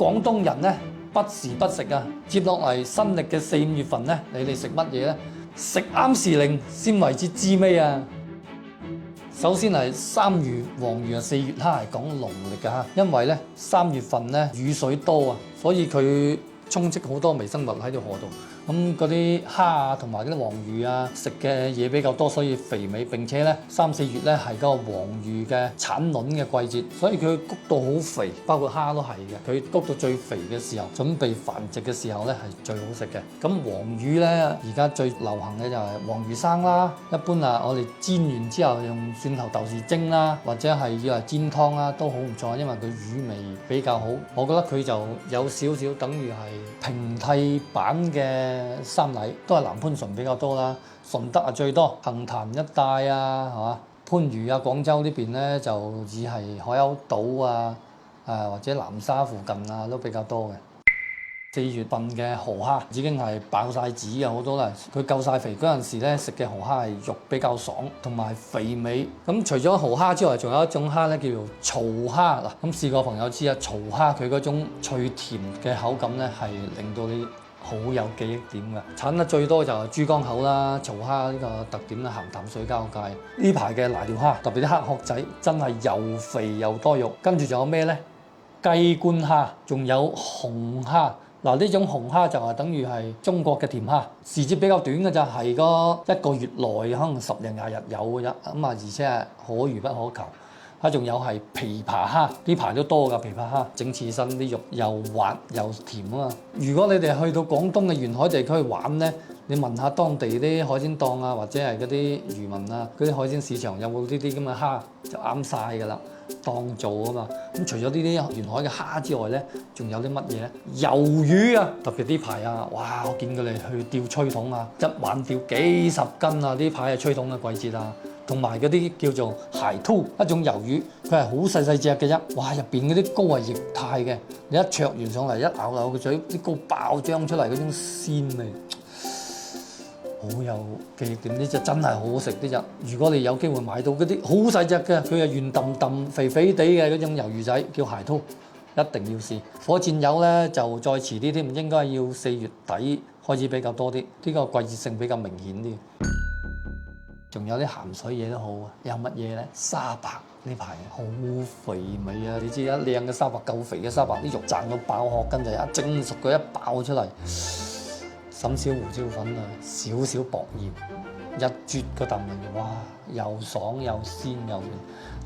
廣東人咧不時不食啊！接落嚟新歷嘅4、5月份咧，你哋食乜嘢咧？食啱時令先為之滋味啊！首先係3月黃魚啊，4月蝦係講農曆嘅嚇，因為咧3月份咧雨水多啊，所以佢充斥好多微生物喺條河度。咁嗰啲蝦啊，同埋嗰啲黃魚啊，食嘅嘢比較多，所以肥美。並且咧3、4月咧係嗰個黃魚嘅產卵嘅季節，所以佢谷到好肥，包括蝦都係嘅。佢谷到最肥嘅時候，準備繁殖嘅時候咧係最好食嘅。咁黃魚咧而家最流行嘅就係黃魚生啦，一般啊我哋煎完之後用蒜頭豆豉蒸啦，或者係要係煎湯啦都好唔錯，因為佢魚味比較好。我覺得佢就有少少等於係平替版嘅三禮，都係南番順比較多啦，順德啊最多，杏壇一帶啊，係嘛？番禺啊、廣州呢邊咧就只係海鷗島啊，或者南沙附近啊都比較多嘅。4月份嘅河蝦已經係爆晒籽嘅好多啦，佢夠晒肥嗰陣時咧食嘅河蝦係肉比較爽同埋肥美。咁除咗河蝦之外，仲有一種蝦咧叫做曹蝦嗱。咁試過朋友知啊，曹蝦佢嗰種脆甜嘅口感咧係令到你好有記憶點嘅。產得最多就係珠江口啦，曹蝦呢個特點咧鹹淡水交界。呢排嘅瀨尿蝦特別啲黑殼仔真係又肥又多肉。跟住仲有咩咧？雞冠蝦，仲有紅蝦。嗱，呢種紅蝦就係等於係中國嘅甜蝦，時節比較短嘅就係嗰1個月內，可能10日20日有嘅啫。咁啊，而且係可遇不可求。仲有係琵琶蝦，呢排都多㗎琵琶蝦，整刺身啲肉又滑又甜啊嘛。如果你哋去到廣東嘅沿海地區玩咧，你問下當地啲海鮮檔啊，或者係嗰啲漁民啊，嗰啲海鮮市場有冇呢啲咁嘅蝦，就啱晒㗎啦。當造啊嘛，咁除咗呢啲沿海嘅蝦之外咧，仲有啲乜嘢咧？魷魚啊，特別呢排啊，哇！我見佢哋去釣吹筒啊，一晚釣幾十斤啊！呢排係吹筒嘅季節啊，同埋嗰啲叫做蟹兔，一種魷魚，佢係好細細隻嘅啫，哇！入邊嗰啲膏係液態嘅，你一灼完上嚟，一咬落個嘴，啲膏爆漿出嚟嗰種鮮味。好有記憶點，呢隻真係好好食呢隻。如果你有機會買到嗰啲好細隻嘅，佢係圓揼揼、肥肥地嘅嗰種魷魚仔，叫蟹兔，一定要試。火箭魷咧就再遲啲添，應該要4月底開始比較多啲，呢個季節性比較明顯啲。仲有啲鹹水嘢都好啊，有乜嘢咧？沙白呢排好肥美啊！你知啦，靚嘅沙白夠肥嘅沙白，啲肉賺到爆殼，跟住一蒸熟佢一爆出嚟。滲少胡椒粉啊，少少薄鹽，一啜嗰啖味，哇！又爽又鮮又嫩。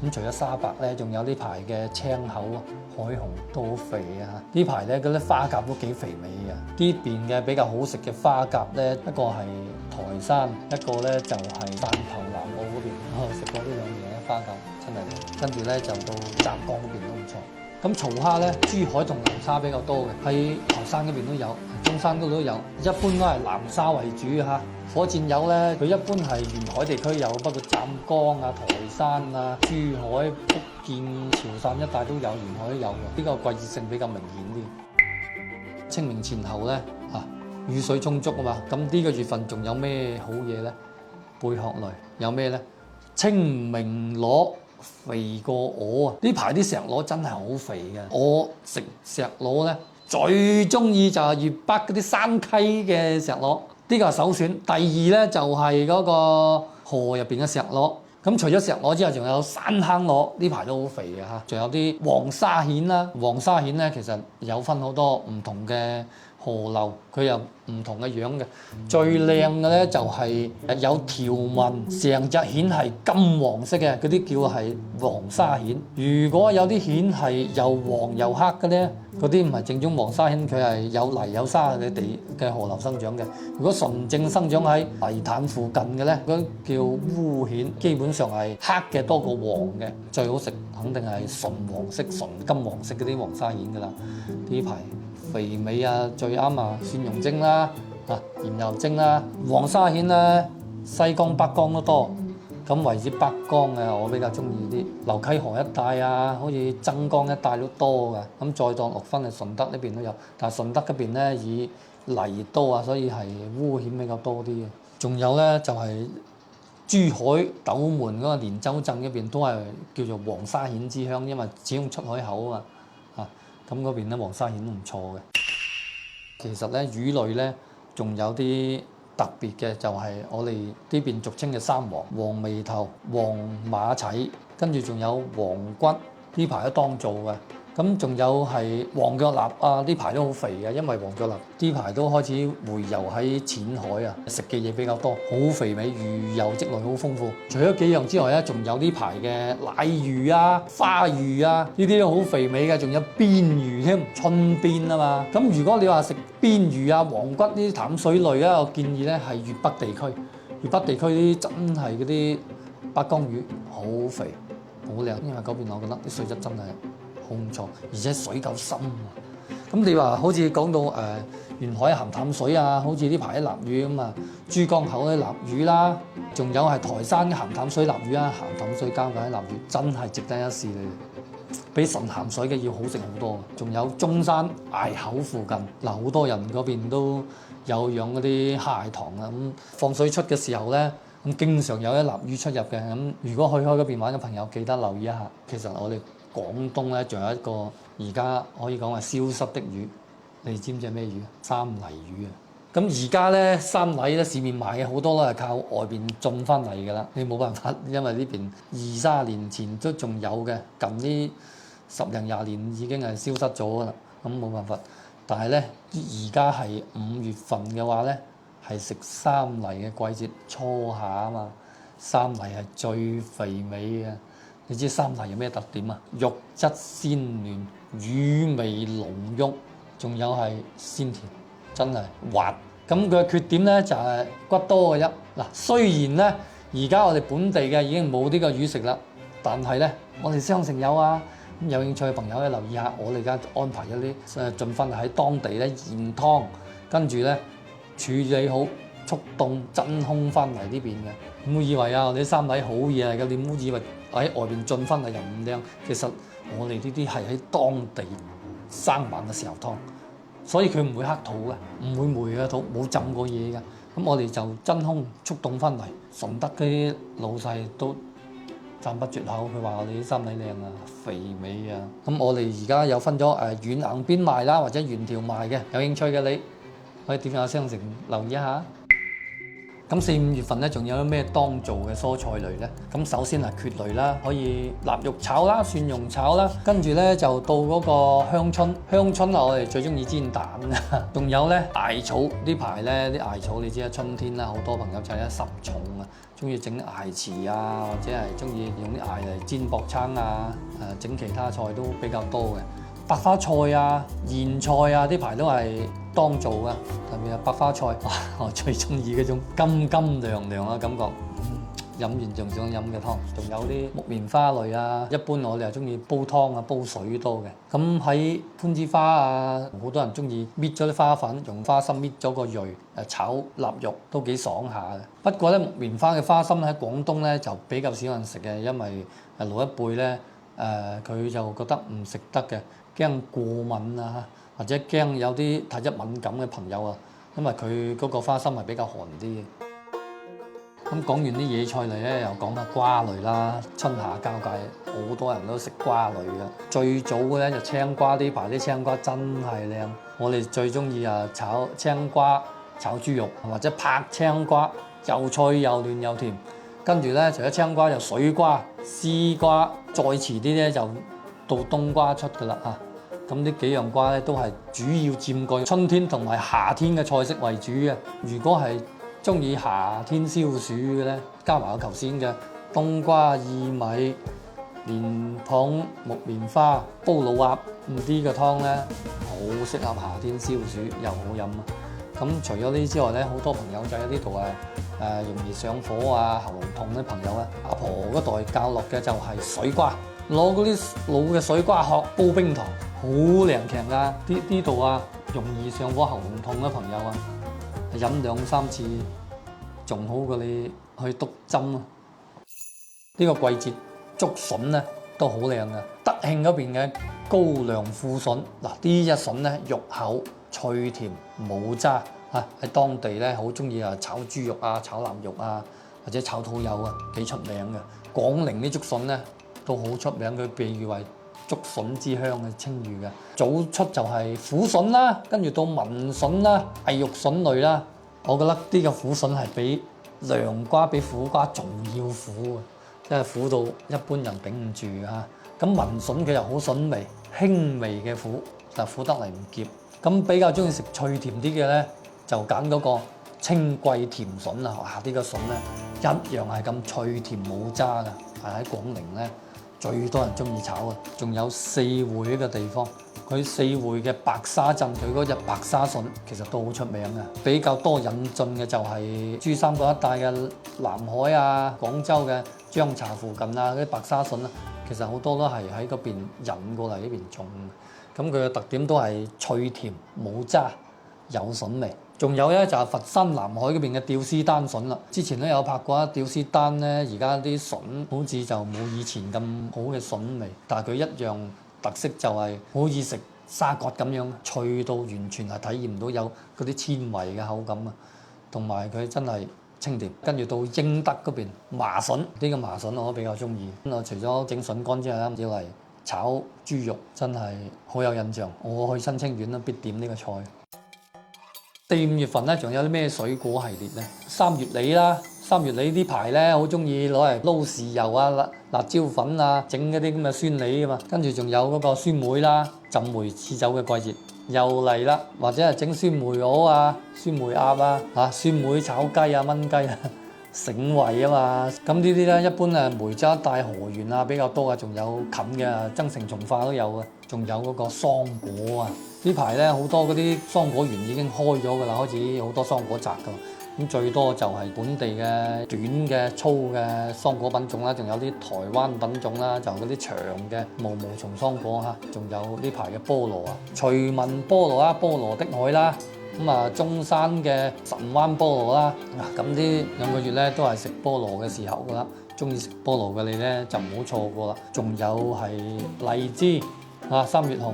咁除咗沙白咧，仲有呢排嘅青口啊、海虹都好肥啊。呢排咧嗰啲花甲都幾肥美啊。呢邊嘅比較好食嘅花甲咧，一個係台山，一個咧就係汕頭南澳嗰邊。我食過呢兩樣嘢，花甲真係。跟住咧就到湛江嗰邊都唔錯。咁曹蝦咧，珠海同南沙比較多嘅，喺台山嗰邊都有，中山嗰度都有，一般都係南沙為主嚇。火箭魷咧，佢一般係沿海地區有，包括湛江啊、台山啊、珠海、福建、潮汕一帶都有，沿海都有嘅。呢個季節性比較明顯啲。清明前後咧雨水充足啊嘛，咁呢個月份仲有咩好嘢咧？貝殼類有咩咧？清明螺。肥過鵝啊！呢排啲石螺真係好肥嘅。我食石螺咧，最中意就係粵北嗰啲山溪嘅石螺，呢個係首選。第二咧就係嗰個河入邊嘅石螺。咁除咗石螺之外，仲有山坑螺，呢排都好肥嘅嚇。仲有啲黃沙蜆啦，黃沙蜆咧其實有分好多唔同嘅河流，佢有唔同嘅樣嘅。最靚嘅咧就係有條紋，成隻蜆係金黃色嘅，嗰啲叫係黃沙蜆。如果有啲蜆係又黃又黑嘅咧，嗰啲唔係正宗黃沙蜆，佢係有泥有沙嘅地嘅河流生長嘅。如果純正生長喺泥灘附近嘅咧，嗰啲叫烏蜆，基本上係黑嘅多過黃嘅。最好食肯定係純黃色、純金黃色嗰啲黃沙蜆㗎啦。呢排肥美啊，最啱啊！蒜蓉蒸啦，鹽油蒸啦，黃沙蜆咧，西江北江都多。咁為之北江嘅，我比較中意啲流溪河一帶啊，好似曾江一帶都多㗎。咁再當落翻去順德呢邊都有，但係順德嗰邊咧以泥多啊，所以係烏蜆比較多啲嘅。仲有咧就係珠海斗門嗰個連州鎮嗰邊都係叫做黃沙蜆之鄉，因為始終出海口啊嘛。咁嗰邊咧黃沙蜆都唔錯嘅。其實咧魚類咧仲有啲特別嘅，就係我哋呢邊俗稱嘅三黃：黃眉頭、黃馬鰭，跟住仲有黃骨，呢排都當造嘅。咁仲有係黃腳臘啊，呢排都好肥嘅，因為黃腳臘呢排都開始回游喺淺海啊，食嘅嘢比較多，好肥美，魚油積累好豐富。除咗幾樣之外咧，仲有呢排嘅奶魚啊、花魚啊，呢啲都好肥美嘅，仲有邊魚添，春邊啊嘛。咁如果你話食邊魚啊、黃骨呢啲淡水類咧，我建議咧係粵北地區，粵北地區啲真係嗰啲北江魚好肥好靚，因為嗰邊我覺得啲水質真係好唔錯，而且水夠深喎。咁你話好似講到沿海鹹淡水啊，好似呢排啲臘魚咁啊，珠江口啲臘魚啦，仲有係台山嘅鹹淡水臘魚啊，鹹淡水交界啲臘魚真係值得一試你，比純鹹水嘅要好食好多。仲有中山崖口附近嗱，好多人嗰邊都有養嗰啲蝦蟹塘啊，咁放水出嘅時候咧，咁經常有啲臘魚出入嘅。咁如果去開嗰邊玩嘅朋友，記得留意一下。其實我哋廣東咧仲有一個而家可以講係消失的魚，你知唔知係咩魚啊？三泥魚啊！咁而家咧三泥咧市面賣嘅好多都係靠外邊進翻嚟㗎啦，你冇辦法，因為呢邊20-30年前都仲有嘅，近呢10零20年已經係消失咗㗎啦，咁冇辦法。但係咧而家係5月份嘅話咧，係食三泥嘅季節，初夏啊嘛，三泥係最肥美嘅。你知三泥有咩特點啊？肉質鮮嫩，魚味濃郁，仲有係鮮甜，真係滑。咁佢嘅缺點咧就係骨多嘅啫。嗱，雖然咧而家我哋本地嘅已經冇呢個魚食啦，但係咧我哋商城有啊。咁有興趣嘅朋友咧留意下，我哋而家安排一啲盡分喺當地咧現湯，跟住咧處理好速凍真空翻嚟呢邊嘅。唔好以為啊，我哋啲三泥好嘢嚟嘅，你唔好以為喺外邊進翻嚟又唔靚。其實我哋呢啲係喺當地生猛嘅時候湯，所以佢唔會黑肚嘅，唔會霉嘅肚，冇浸過嘢嘅。咁我哋就真空速凍翻嚟，順德嗰啲老細都讚不絕口，佢話我哋啲三泥靚啊，肥美啊。咁我哋而家有分咗軟硬邊賣啦，或者原條賣嘅，有興趣嘅你可以點下商城留意一下。咁4、5月份咧，仲有啲咩當造嘅蔬菜類咧？咁首先係蕨類啦，可以臘肉炒啦、蒜蓉炒啦，跟住咧就到嗰個香椿。香椿啊，我哋最中意煎蛋啊。仲有咧艾草，呢排咧啲艾草你知啦，春天啦，好多朋友就係一十重啊，中意整艾糍啊，或者係中意用啲艾嚟煎薄撐啊，整其他菜都比較多嘅。百花菜啊、莧菜啊，呢排都係當造嘅，特別係百花菜，我最中意嗰種甘甘涼涼嘅感覺，飲完仲想飲嘅湯。仲有啲木棉花類啊，一般我哋係中意煲湯啊、煲水多嘅。咁喺番枝花啊，好多人中意搣咗啲花粉，用花心搣咗個蕊，炒臘肉都幾爽下嘅。不過咧，木棉花嘅花心喺廣東咧就比較少人食嘅，因為老一輩咧佢就覺得唔食得嘅。驚過敏啊，或者驚有啲體質敏感嘅朋友啊，因為佢嗰個花心係比較寒啲嘅。咁講完啲野菜類咧，又講下瓜類啦。春夏交界，好多人都食瓜類嘅。最早嘅咧就青瓜，呢排啲青瓜真係靚。我哋最中意啊炒青瓜、炒豬肉，或者拍青瓜，又脆又嫩又甜。跟住咧除咗青瓜，就水瓜、絲瓜，再遲啲咧就到冬瓜出㗎啦嚇。咁呢幾樣瓜咧都係主要佔據春天同埋夏天嘅菜式為主嘅。如果係中意夏天消暑嘅咧，加埋我頭先嘅冬瓜、薏米、蓮蓬、木棉花、煲老鴨呢個湯咧，好適合夏天消暑又好飲啊！咁除咗呢之外咧，好多朋友仔喺呢度容易上火啊、喉嚨痛啲朋友咧，阿婆嗰代教落嘅就係水瓜。攞嗰啲老嘅水瓜殼煲冰糖，好靈強㗎！呢度啊，容易上火喉嚨痛嘅朋友啊，飲2-3次仲好過你去篤針啊！呢個季節竹筍咧都好靚嘅，德慶嗰邊嘅高粱富筍，嗱呢隻筍咧肉厚脆甜冇渣嚇，喺當地咧好中意炒豬肉啊、炒臘肉啊，或者炒肚友啊，幾出名嘅。廣寧啲竹筍咧都好出名，佢被譽為竹筍之鄉嘅稱譽嘅。早出就係苦筍啦，跟住到文筍啦、偽肉筍類啦。我覺得呢個苦筍係比涼瓜、比苦瓜仲要苦嘅，因為苦到一般人頂唔住嚇。咁文筍佢又好筍味，輕微嘅苦，但苦得嚟唔澀。咁比較中意食脆甜啲嘅咧，就揀嗰個清貴甜筍啦。哇！呢個筍咧一樣係咁脆甜冇渣㗎，係喺廣寧咧最多人中意炒嘅。仲有四會呢個地方，佢四會嘅白沙鎮，佢嗰隻白沙筍其實都好出名嘅。比較多引進嘅就係珠三角一帶嘅南海啊、廣州嘅張槎附近啊嗰啲白沙筍啦，其實好多都係喺嗰邊引過嚟呢邊種。咁佢嘅特點都係脆甜冇渣，有筍味。仲有咧就係佛山南海嗰邊嘅吊絲丹筍啦。之前都有拍過吊絲丹咧，而家啲筍好似就冇以前咁好嘅筍味，但係佢一樣特色就係好似食沙葛咁樣，脆到完全係體驗唔到有嗰啲纖維嘅口感啊，同埋佢真係清甜。跟住到英德嗰邊麻筍，呢個麻筍我都比較中意。我除咗整筍乾之外咧，要嚟炒豬肉真係好有印象。我去新清遠都必點呢個菜。4、5月份咧，仲有啲咩水果系列咧？三月梨啦，三月梨呢排咧好中意攞嚟撈豉油啊、辣椒粉啊，整嗰啲咁嘅酸梨啊嘛。跟住仲有嗰個酸梅啦，浸梅賜酒嘅季節又嚟啦，或者係整酸梅鵝啊、酸梅鴨啊、酸梅炒雞啊、炆雞啊。醒胃啊嘛，咁呢啲咧一般梅州一帶河源啊比較多啊，仲有近嘅增城從化都有嘅，仲有嗰個桑果啊。呢排咧好多嗰啲桑果園已經開咗㗎啦，開始好多桑果摘㗎。咁最多就係本地嘅短嘅粗嘅桑果品種啦，仲有啲台灣品種啦，就嗰啲長嘅毛蟲桑果嚇，仲有呢排嘅菠蘿啊，徐聞菠蘿啦、菠蘿的海啦。中山嘅神灣菠蘿啦，咁呢2個月咧都係食菠蘿嘅時候㗎啦。中意食菠蘿嘅你咧就唔好錯過啦。仲有係荔枝3月紅、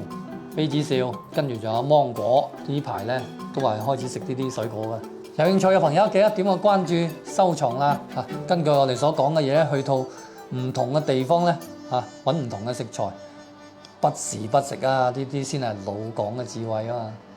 卑子笑，跟住仲有芒果。呢排咧都係開始食呢啲水果嘅。有興趣嘅朋友記得點個關注、收藏啦。根據我哋所講嘅嘢，去到唔同嘅地方咧揾唔同嘅食材，不時不食啊！呢啲先係老港嘅智慧啊嘛〜